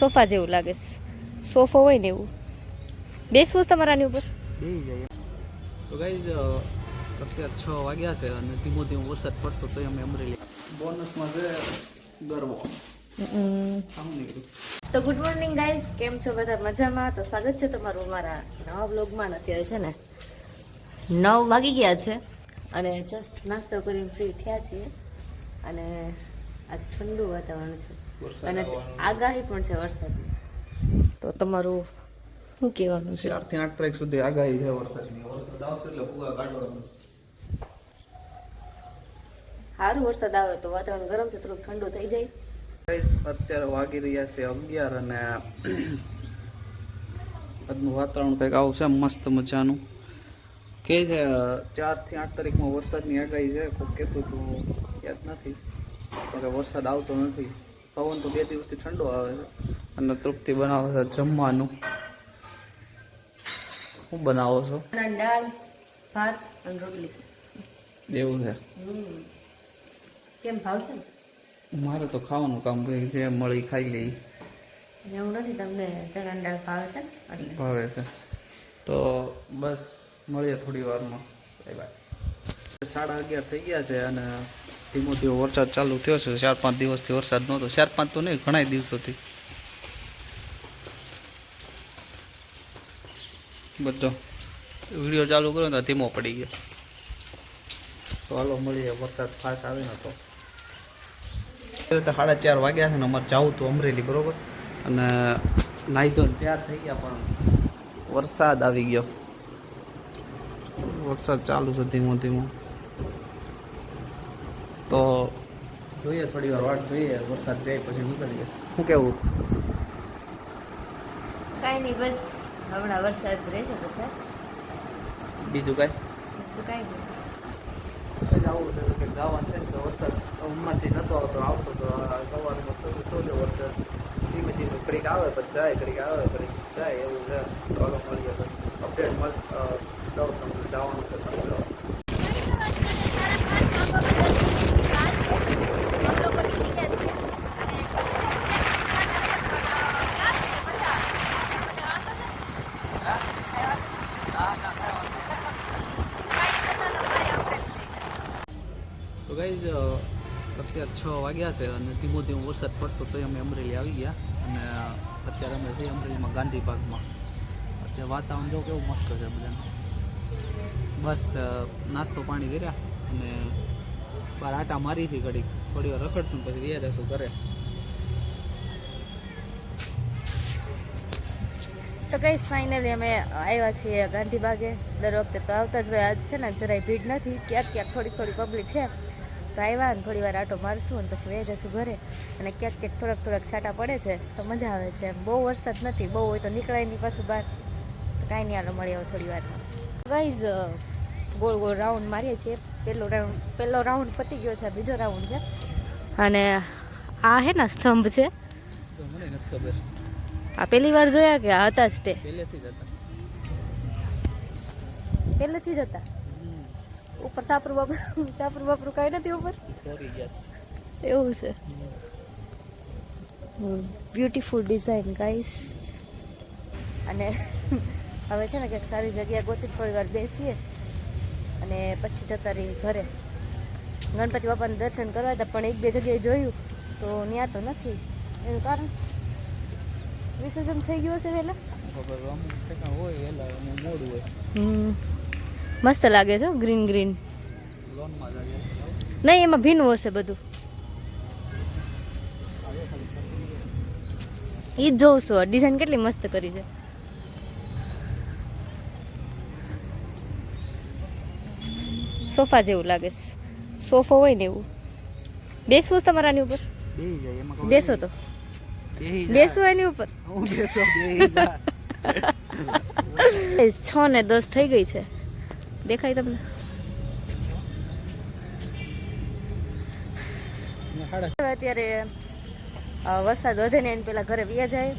Sofa જેવું લાગે છે. સોફો હોય ને એવું. બેસવું તમારાની ઉપર? બેસી જાય. તો ગાઈઝ અત્યારે 6 વાગ્યા છે અને ધીમો ધીમો વરસાદ પડતો તો અમે અમરેલી બોનસમાં છે ગરવો. તો ગુડ મોર્નિંગ ગાઈઝ, કેમ છો બધા? મજામાં? તો સ્વાગત છે તમારું અમારા નવા બ્લોગમાં. અત્યારે છે ને 9 વાગી ગયા છે અને જસ્ટ નાસ્તો કરીને ફ્રી થયા છીએ અને આજ ઠંડુ વાતાવરણ છે અને આગાહી પણ છે વરસાદની. તો તમારું શું કહેવાનું છે? 4 થી 8 તારીખ સુધી આગાહી છે વરસાદની. વરસાદ આવશે એટલે ભૂગા કાઢવાનું. સારું વરસાદ આવે તો વાતાવરણ ગરમ છે, થોડુંક ઠંડુ થઈ જાય. અત્યારે વાગી રહ્યા છે 11 અને આજનું વાતાવરણ કંઈક આવું છે મસ્ત મજાનું. કે છે 4 થી 8 તારીખમાં વરસાદની આગાહી છે. કોઈ કહેતું હતું યાદ નથી, પણ વરસાદ આવતો નથી. પવન તો 2 દિવસથી ઠંડો આવે છે અને તૃપ્તિ બનાવે છે જમવાનું. શું બનાવો છો? દાળ, ભાત અને રોટલી. એવું છે? કેમ ભાવશે ને? મારે તો ખાવાનું કામ કરી જે મળી ખાઈ લઈ. એવું નથી, તમને ચણાની દાળ ભાવે છે એટલે ભાવે છે. તો બસ મળીએ થોડી વારમાં. Bye bye. 11:30 થઈ ગયા છે અને ધીમો ધીમો વરસાદ ચાલુ થયો છે. 4-5 દિવસથી વરસાદ નહોતો. 4-5 તો નહીં, ઘણા દિવસોથી બધો વિડીયો ચાલુ કર્યો તો ધીમો પડી ગયો. તો હાલો મળીએ, વરસાદ ફાસ્ટ આવે ને તો. અત્યારે તો 4:30 વાગ્યા છે ને અમારે જવું હતું અમરેલી, બરોબર? અને નાહી ધોઈને તૈયાર થઈ ગયા પણ વરસાદ આવી ગયો. વરસાદ ચાલુ છે ધીમો ધીમો. તો જોઈએ, થોડી વાર વાટ જોઈએ, વરસાદ જાય પછી નીકળીએ. શું કેવું? કાંઈ નહીં, બસ હમણાં વરસાદ રહેશે પછી બીજું કાંઈ? તો કાંઈ નહીં. જવું છે તો કંઈક જવાનું છે ને તો વરસાદ ઉમમાંથી નહોતો આવતો, આવતો તો સવારમાં શરૂ થયો વરસાદ. ધીમે ધીમે ઘડીક આવે પછી જાય, ઘડીક આવે ઘડીક જાય, એવું છે. ચાલો મળીએ, બસ અપડેટ મળશે. દઉં તમને જવાનું છે તમે જાઓ. તો ગાઈઝ અત્યારે 6 વાગ્યા છે અને ધીમો ધીમો વરસાદ પડતો તો અમે અમરેલી આવી ગયા અને અત્યારે અમે છીએ અમરેલીમાં ગાંધી પાર્કમાં. અત્યારે વાતાવરણ જો કેવું મસ્ત છે બધાને. બસ નાસ્તો પાણી કર્યા અને બહાર આટા મારી છે ઘડીક, થોડી વાર રખડશું ને પછી વ્યા જશું ઘરે. તો કઈ ફાઇનલી અમે આવ્યા છીએ ગાંધીબાગે. દર વખતે તો આવતા જ હોય, આજ છે ને જરાય ભીડ નથી, ક્યાંક ક્યાંક થોડીક પબ્લિક છે. તો આવ્યા ને થોડી વાર આટો મારશું અને પછી વહી જશું ઘરે. અને ક્યાંક ક્યાંક થોડાક છાંટા પડે છે તો મજા આવે છે. બહુ વરસાદ નથી, બહુ હોય તો નીકળાય નહીં પાછું બહાર. તો કાંઈ નહીં, હાલો મળી આવો થોડી વારમાં. ગાઈઝ ગોળ ગોળ રાઉન્ડ મારીએ છીએ. પહેલો રાઉન્ડ પતી ગયો છે, બીજો રાઉન્ડ છે. અને આ હે ને સ્તંભ છે, મને નથી ખબર. આ પહેલી વાર જોયા કે આ હતા જ તે? પહેલેથી જ હતા. ઉપર સાપરું બાપરું કાંઈ નથી ઉપર? એવું છે. Beautiful design guys. અને હવે છે ને કંઈક સારી જગ્યા ગોતી થોડી વાર બેસીએ અને પછી જતા રહી ઘરે. ગણપતિ બાપાના દર્શન કરવા હતા પણ 1-2 જગ્યાએ જોયું તો ત્યાં તો નથી. એનું કારણ વિસર્જન થઈ ગયું હશે વહેલા. મસ્ત લાગે છે ગ્રીન ગ્રીન. નહીં, એમાં ભીનું હશે બધું. એ જ જોઉં છું, ડિઝાઇન કેટલી મસ્ત કરી છે. સોફા જેવું લાગે છે. સોફો હોય ને એવું. બેસવું જ તમારાની ઉપર? બેસો તો બેસવું એની ઉપર. 6:10 થઈ ગઈ છે. દેખાય તમને? અત્યારે વરસાદ વધે ને એને પેલા ઘરે વ્યા જાય.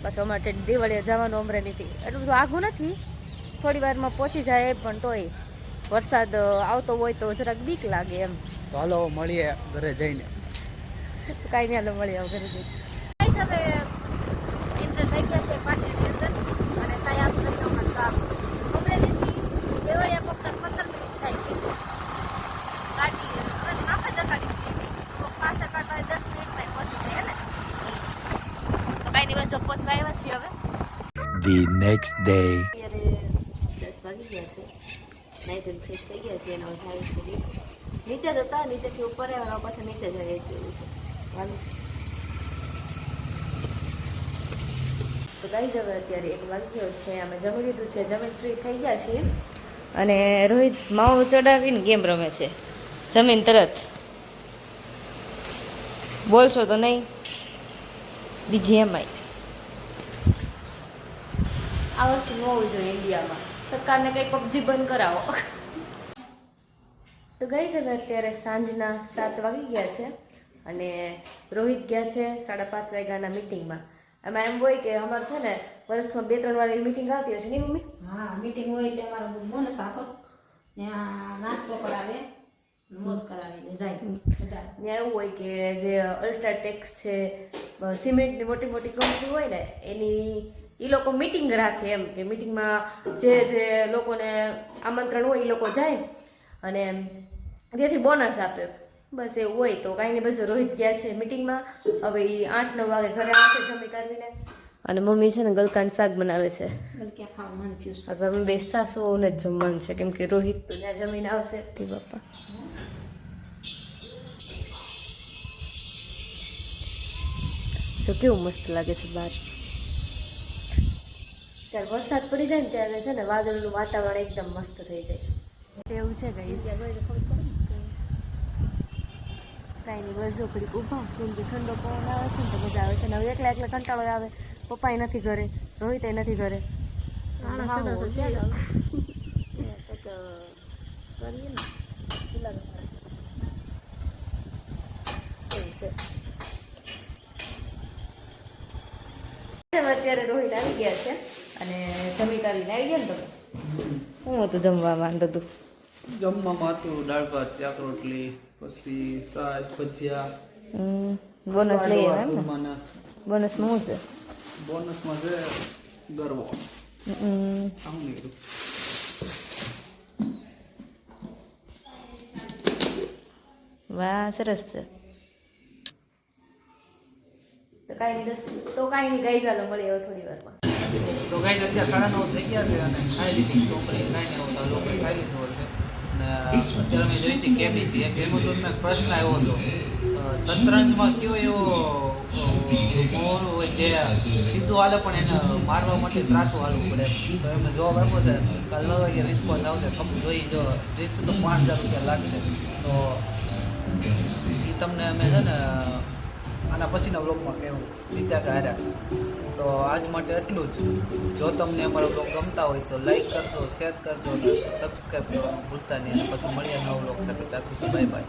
પાછું અમારે દિવાળીએ જવાનું અમરેલીથી. એટલું બધું આઘું નથી, થોડી વારમાં પહોંચી જાય, પણ તોય વરસાદ આવતો હોય તો જરાક બીક લાગે એમ. તો હાલો મળીએ ઘરે જઈને. કાંઈ નહીં, હાલો મળીએ ઘરે જઈને. હવે થઈ ગયા છે પાટિયાની અંદર અને ત્યાં આપણે જવાનું કામ અમરેલીથી દેવળિયા પગતા 15 મિનિટ થાય છે ગાડી હવે આપણે જગાડી તો પાછા કાઢવા 10 મિનિટમાં પહોંચી જાય ને તો કાંઈ નહીં બસ પહોંચવા આવ્યા છીએ હવે The next day. અત્યારે 10 વાગી ગયા છે નાઈ ધોઈને ફ્રેશ થઈ ગયા છે એનો થાય છે નીચે જ હતા નીચેથી ઉપર આવ્યા પાછા નીચે જઈએ છીએ એવું છે હાલ તો ગાઈ જવે અત્યારે 1 વાગી ગયો છે અમે જમી લીધું છે જમીન ફ્રી થઈ ગયા છીએ અને રોહિત માવો ચડાવીને ગેમ રમે છે જમીન તરત બોલશો તો નહીં બીજી એમાંય આ વસ્તુ ન હોવી જોઈએ ઇન્ડિયામાં સરકારને કંઈ પબજી બંધ કરાવો તો ગઈ છે અત્યારે સાંજના 7 વાગી ગયા છે અને રોહિત ગયા છે 5:30 વાગ્યાના મિટિંગમાં એમાં એમ હોય કે અમારે છે ને વર્ષમાં 2-3 વાર એવી મિટિંગ આવતી હશે નહીં મમ્મી? હા મીટિંગ હોય એટલે અમારો બોનસ આપો ત્યાં નાસ્તો કરાવે મોજ કરાવીને જાય ત્યાં એવું હોય કે જે અલ્ટ્રાટેક્સ છે સિમેન્ટની મોટી મોટી કંપની હોય ને એની એ લોકો મિટિંગ રાખે એમ કે મિટિંગમાં જે જે લોકોને આમંત્રણ હોય એ લોકો જાય અને ત્યાંથી બોનસ આપે બસ એવું હોય તો કાંઈ નહીં બસ રોહિત ગયા છે મિટિંગમાં હવે એ 8-9 વાગે ઘરે આવશે જમી કાઢીને અને મમ્મી છે ને ગલકાનું શાક બનાવે છે ગલક્યા ખાવા મન થયું હવે અમે બે સાસુઓને જ જમવાનું છે કેમ કે રોહિત તો ત્યાં જમીને આવશે તે બાપા જો કેવું મસ્ત લાગે છે બહાર ત્યારે વરસાદ પડી જાય ને ત્યારે છે ને વાદળનું વાતાવરણ એકદમ મસ્ત થઈ જાય એવું છે ગાઈસ કાંઈ નહીં બસ જો ઘડીક ઊભા કેમ કે ઠંડો પવન આવે છે ને તો મજા આવે છે ને હવે એકલા કંટાળો આવે પપ્પાય નથી ઘરે રોહિતય નથી ઘરે અત્યારે રોહિત આવી ગયા છે અને જમી કરીને આવી ગયા ને તમે શું હતું જમવામાં હતું જમવામાં હતું દાળ ભાત શાક રોટલી પછી સાજ ભજીયા બોનસ લઈ આવ્યા એમ ને જમવાના. બોનસમાં શું છે બોનસમાં છે ગરવો આવું નહીં કીધું. વાહ સરસ છે તો કાંઈ નહીં ગઈ ચાલો મળી હવે થોડી વારમાં તો ગાઈઝ અત્યારે 9:30 થઈ ગયા છે અને ખાઈ લીધી ઢોકળી ખાઈને આવ્યો તો ઢોકળી ખાઈ લીધો હશે અને અત્યારે અમે જોઈ છીએ કેબીસી એક એનો તો મેં પ્રશ્ન આવ્યો હતો શતરંજમાં કયો એવો મોર હોય જે સીધું હાલે પણ એને મારવા માટે ત્રાસું હાલવું પડે તો એમને જવાબ આપ્યો છે કાલ 9 વાગે રિસ્પોન્સ આવશે ખબર જોઈ જો જીતશું તો 5000 રૂપિયા લાગશે તો એ તમને અમે છે ને આના પછીના બ્લોગમાં કહેવું જીત્યા કે હાર્યા તો આજ માટે એટલું જ જો તમને અમારો બ્લોગ ગમતા હોય તો લાઈક કરજો શેર કરજો અને સબસ્ક્રાઈબ કરવાનું ભૂલતા નહીં અને પછી મળીએ નવા બ્લોગ સાથે ત્યાં સુધી બાય બાય